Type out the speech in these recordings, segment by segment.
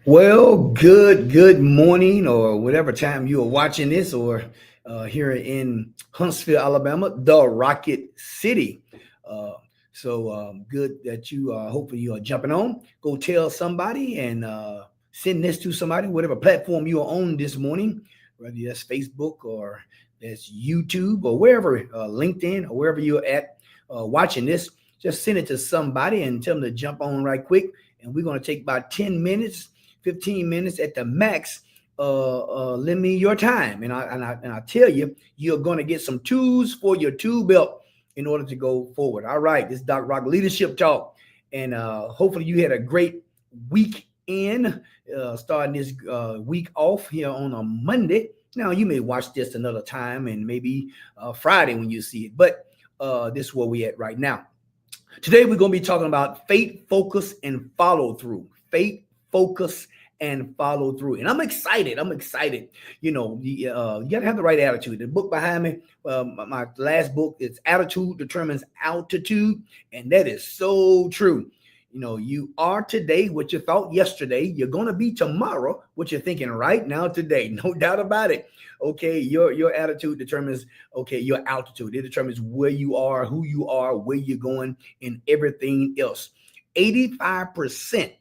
Well, good morning, or whatever time you are watching this, or here in Huntsville, Alabama, the Rocket City. Uh, good that you hopefully you are jumping on. Go tell somebody and send this to somebody, whatever platform you are on this morning, whether that's Facebook or that's YouTube or wherever, LinkedIn or wherever you're at watching this. Just send it to somebody and tell them to jump on right quick. And we're going to take about 10 minutes 15 minutes at the max. Lend me your time, and I tell you, you're going to get some tools for your tool belt in order to go forward. All right, this is Doc Rock Leadership Talk, and hopefully you had a great weekend. Starting this week off here on a Monday. Now you may watch this another time, and maybe Friday when you see it, but this is where we at right now. Today we're going to be talking about faith, focus, and follow through. Faith, focus, and follow through. And I'm excited. You know, you got to have the right attitude. The book behind me, my last book, it's Attitude Determines Altitude. And that is so true. You know, you are today what you thought yesterday. You're going to be tomorrow what you're thinking right now today. No doubt about it. Okay, your attitude determines, okay, your altitude. It determines where you are, who you are, where you're going, and everything else. 85%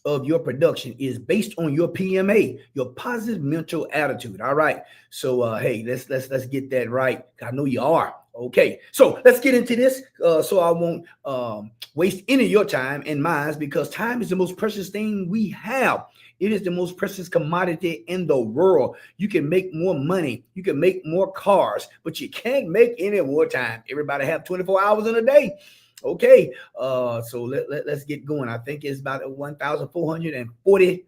of your production is based on your PMA, your positive mental attitude. All right. So hey, let's get that right. I know you are. Okay. So let's get into this. So I won't waste any of your time and mine, because time is the most precious thing we have. It is the most precious commodity in the world. You can make more money, you can make more cars, but you can't make any more time. Everybody have 24 hours in a day. Okay, so let's get going. I think it's about 1,440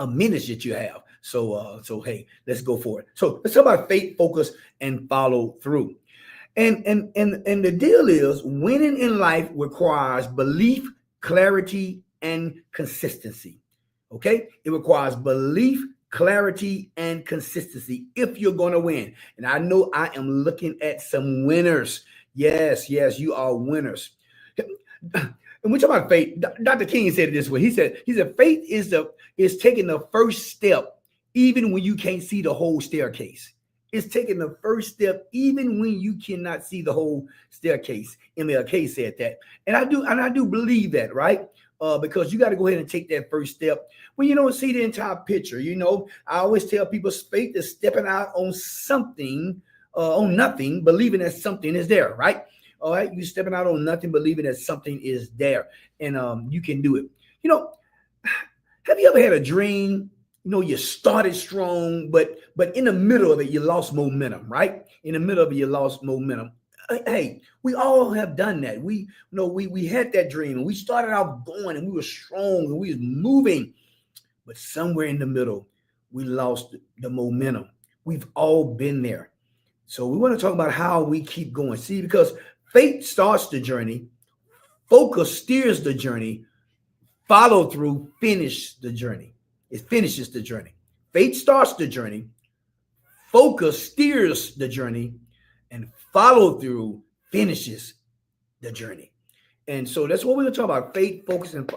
minutes that you have. So hey, let's go for it. So let's talk about faith, focus, and follow through. And the deal is, winning in life requires belief, clarity, and consistency. Okay, it requires belief, clarity, and consistency if you're going to win. And I know I am looking at some winners. Yes, you are winners. And we talk about faith. Dr. King said it this way. He said faith is taking the first step even when you can't see the whole staircase. It's taking the first step even when you cannot see the whole staircase. MLK said that. And I do believe that, right? Because you got to go ahead and take that first step when you don't see the entire picture. You know, I always tell people faith is stepping out on something, on nothing, believing that something is there, right? All right, you stepping out on nothing, believing that something is there, and you can do it. You know, have you ever had a dream? You know, you started strong, but in the middle of it, you lost momentum, right? In the middle of it, you lost momentum. Hey, we all have done that. We had that dream, and we started out going, and we were strong, and we was moving, but somewhere in the middle, we lost the momentum. We've all been there. So we want to talk about how we keep going. See, because faith starts the journey, focus steers the journey, follow through finish the journey. It finishes the journey. Faith starts the journey, focus steers the journey, and follow through finishes the journey. And so that's what we're going to talk about: faith, focus, and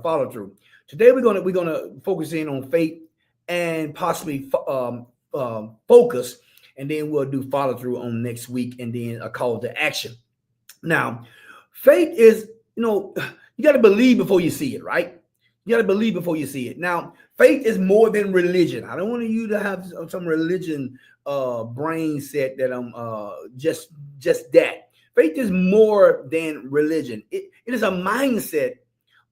follow through. Today we're gonna focus in on faith and possibly focus, and then we'll do follow through on next week, and then a call to action. Now, faith is, you got to believe before you see it, right? You got to believe before you see it. Now, faith is more than religion. I don't want you to have some religion brain set that I'm just that. Faith is more than religion. It is a mindset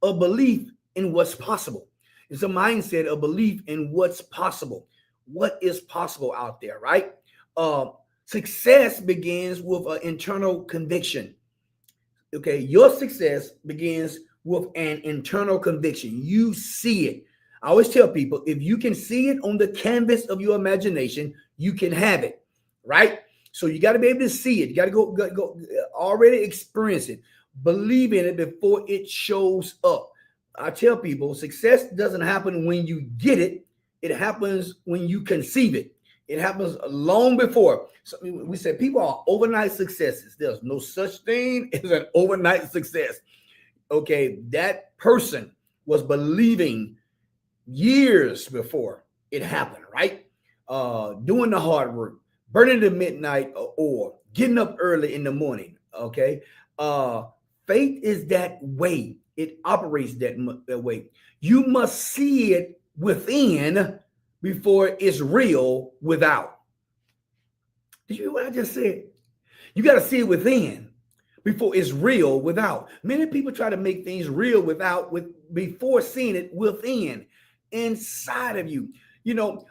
of belief in what's possible. It's a mindset of belief in what's possible. What is possible out there, right? Success begins with an internal conviction. Okay, your success begins with an internal conviction. You see it. I always tell people, if you can see it on the canvas of your imagination, you can have it, right? So you got to be able to see it. You got to go already experience it. Believe in it before it shows up. I tell people, success doesn't happen when you get it. It happens when you conceive it. It happens long before. So we said people are overnight successes. There's no such thing as an overnight success. Okay, that person was believing years before it happened, right? Doing the hard work, burning the midnight oil, getting up early in the morning. Okay. Uh, Faith is that way. It operates that way. You must see it within before it's real without. Did you hear what I just said? You got to see it within before it's real without. Many people try to make things real without with before seeing it within, inside of you. You know,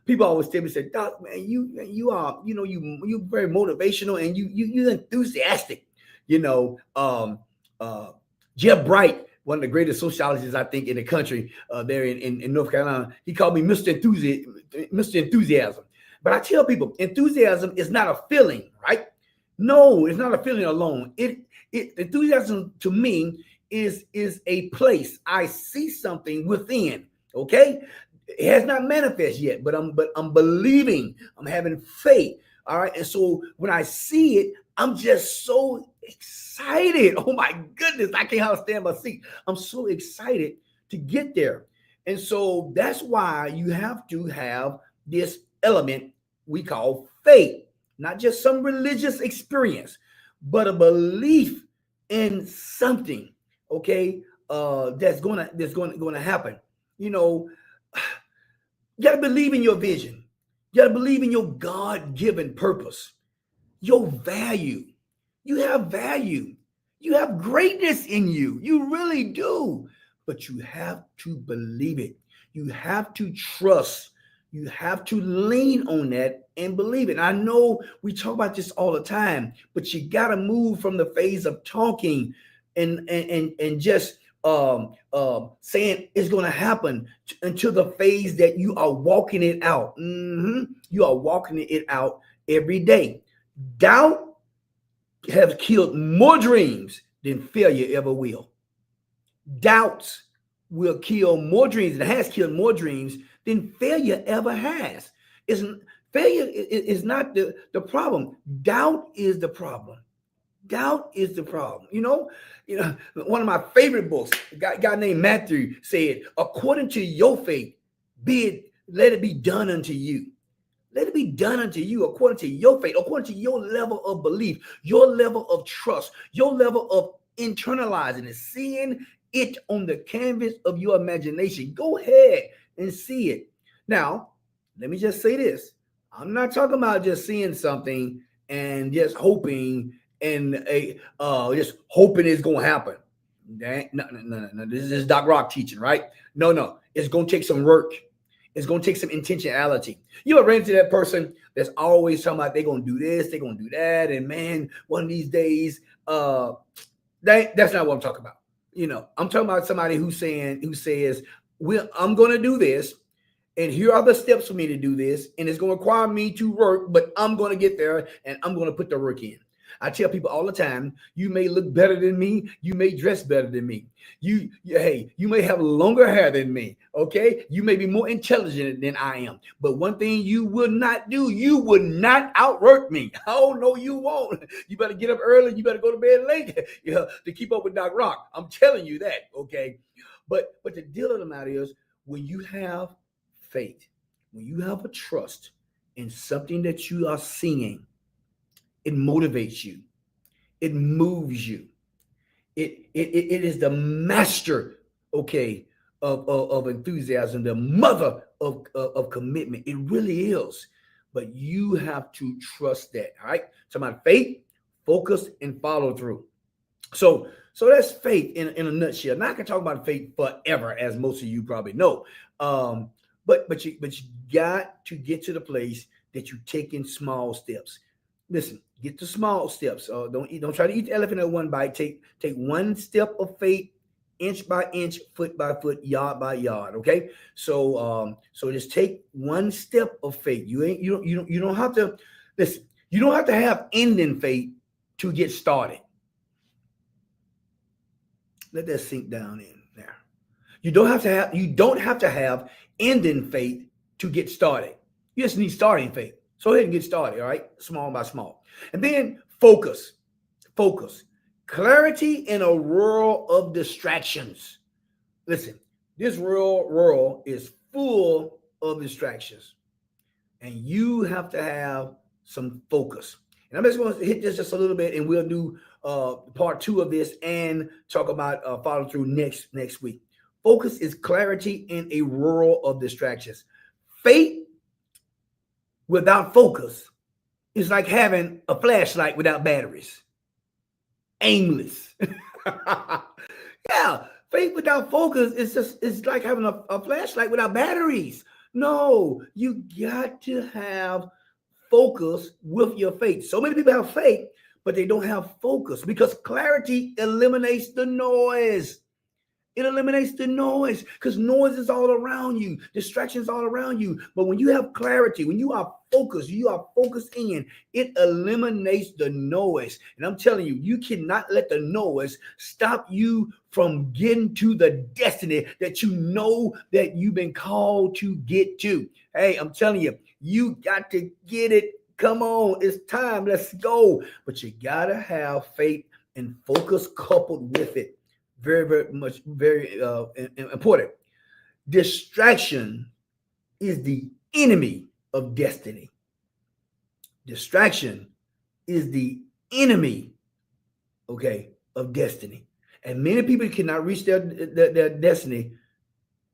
people always tell me, say, Doc, man, you are, you very motivational and you enthusiastic. You know, Jeff Bright, one of the greatest sociologists I think in the country, there in North Carolina, he called me Mr. Enthusiasm. But I tell people, enthusiasm is not a feeling, right? No, it's not a feeling alone. Enthusiasm to me is a place. I see something within. Okay, it has not manifest yet, but I'm believing. I'm having faith. All right, and so when I see it, I'm just so excited. Oh my goodness, I can't hardly stand my seat. I'm so excited to get there, and so that's why you have to have this element we call faith. Not just some religious experience, but a belief in something, okay, that's gonna happen. You know, you gotta believe in your vision. You gotta believe in your God-given purpose, your value. You have value. You have greatness in you. You really do. But you have to believe it. You have to trust. You have to lean on that and believe it. I know we talk about this all the time, but you got to move from the phase of talking and just saying it's going to happen into the phase that you are walking it out. You are walking it out every day. Doubt has killed more dreams than failure ever will. Doubts will kill more dreams. It has killed more dreams than failure ever has. Failure is not the problem. Doubt is the problem. Doubt is the problem. One of my favorite books, a guy named Matthew said, according to your faith, let it be done unto you. Let it be done unto you according to your faith, according to your level of belief, your level of trust, your level of internalizing it, seeing it on the canvas of your imagination. Go ahead and see it. Now, let me just say this. I'm not talking about just seeing something and just hoping and just hoping it's going to happen. No. This is Doc Rock teaching, right? No. It's going to take some work. It's going to take some intentionality. You ever ran into that person that's always talking about they're going to do this, they're going to do that, and man, one of these days, that's not what I'm talking about. I'm talking about somebody who says, I'm going to do this, and here are the steps for me to do this, and it's going to require me to work, but I'm going to get there, and I'm going to put the work in. I tell people all the time, you may look better than me, you may dress better than me, you may have longer hair than me, okay? You may be more intelligent than I am, but one thing you will not do, you will not outwork me. Oh no, you won't. You better get up early, you better go to bed late to keep up with Doc Rock. I'm telling you that, okay? But the deal of the matter is, when you have faith, when you have a trust in something that you are seeing, it motivates you. It moves you. It is the master, okay, of enthusiasm, the mother of commitment. It really is. But you have to trust that. All right. So my faith, focus, and follow through. So that's faith in a nutshell. Now I can talk about faith forever, as most of you probably know. But you got to get to the place that you take in small steps. Listen, get the small steps. Don't try to eat the elephant at one bite. Take one step of faith, inch by inch, foot by foot, yard by yard. Okay. So just take one step of faith. You don't have to listen. You don't have to have ending faith to get started. Let that sink down in there. You don't have to have ending faith to get started. You just need starting faith. So go ahead and get started, all right? Small by small. And then focus. Clarity in a world of distractions. Listen, This world is full of distractions, and you have to have some focus. And I'm just going to hit this just a little bit, and we'll do part two of this and talk about follow through next week. Focus is clarity in a world of distractions. Faith without focus is like having a flashlight without batteries. Aimless. Yeah, faith without focus is just it's like having a flashlight without batteries. No, you got to have focus with your faith. So many people have faith, but they don't have focus because clarity eliminates the noise. It eliminates the noise because noise is all around you, distractions all around you. But when you have clarity, when you are focused in, it eliminates the noise. And I'm telling you, you cannot let the noise stop you from getting to the destiny that you know that you've been called to get to. Hey, I'm telling you, you got to get it. Come on, it's time. Let's go. But you got to have faith and focus coupled with it. Very important. Distraction is the enemy of destiny. Distraction is the enemy, okay, of destiny. And many people cannot reach their destiny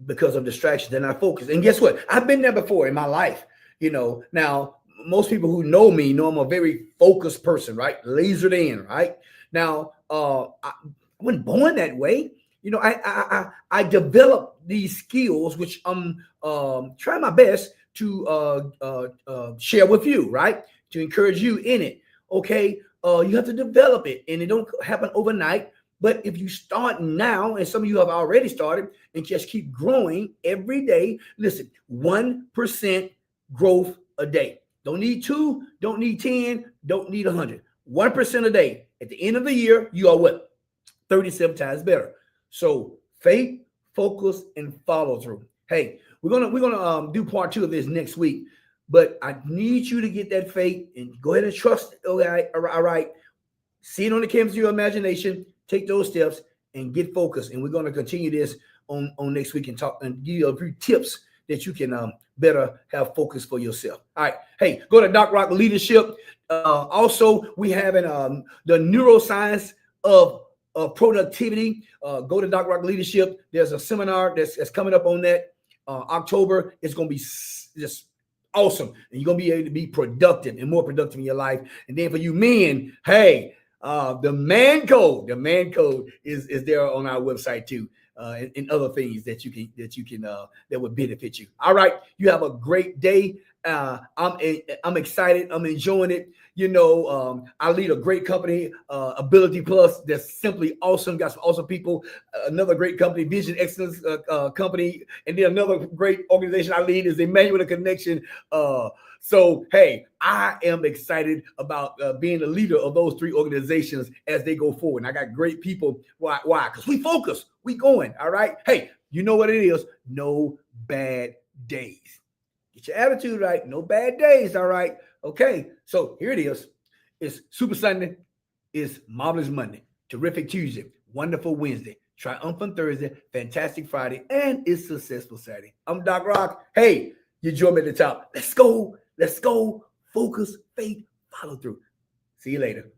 because of distraction. They're not focused. And guess what? I've been there before in my life. Now most people who know me know I'm a very focused person, right? Lasered in, right? Now, I wasn't born that way. I developed these skills, which I'm trying my best to share with you, right? To encourage you in it. Okay, you have to develop it, and it don't happen overnight. But if you start now, and some of you have already started, and just keep growing every day, listen, 1% growth a day. Don't need 2, don't need 10, don't need 100. 1% a day. At the end of the year, you are what? 37 times better. So faith, focus, and follow through. Hey, we're gonna do part 2 of this next week, but I need you to get that faith and go ahead and trust. Okay, all right. See it on the canvas of your imagination. Take those steps and get focused. And we're going to continue this on next week and talk and give you a few tips that you can better have focus for yourself. All right. Hey, go to Doc Rock Leadership. Also, we have the neuroscience of productivity. Go to Doc Rock Leadership. There's a seminar that's coming up on that October. It's going to be just awesome, and you're going to be able to be productive and more productive in your life. And then for you men, hey, the man code is there on our website too, and other things that you can that would benefit you. All right, you have a great day. I'm excited. I'm enjoying it. I lead a great company, Ability Plus. That's simply awesome. Got some awesome people. Another great company, Vision Excellence company, and then another great organization I lead is Emmanuel Connection. So, hey, I am excited about being the leader of those 3 organizations as they go forward. And I got great people. Why? Because we focus. We going. All right. Hey, you know what it is. No bad days. Get your attitude right. No bad days. All right. Okay. So here it is. It's Super Sunday. It's Marvelous Monday. Terrific Tuesday. Wonderful Wednesday. Triumphant Thursday. Fantastic Friday. And it's Successful Saturday. I'm Doc Rock. Hey, you join me at the top. Let's go. Let's go. Focus, faith, follow through. See you later.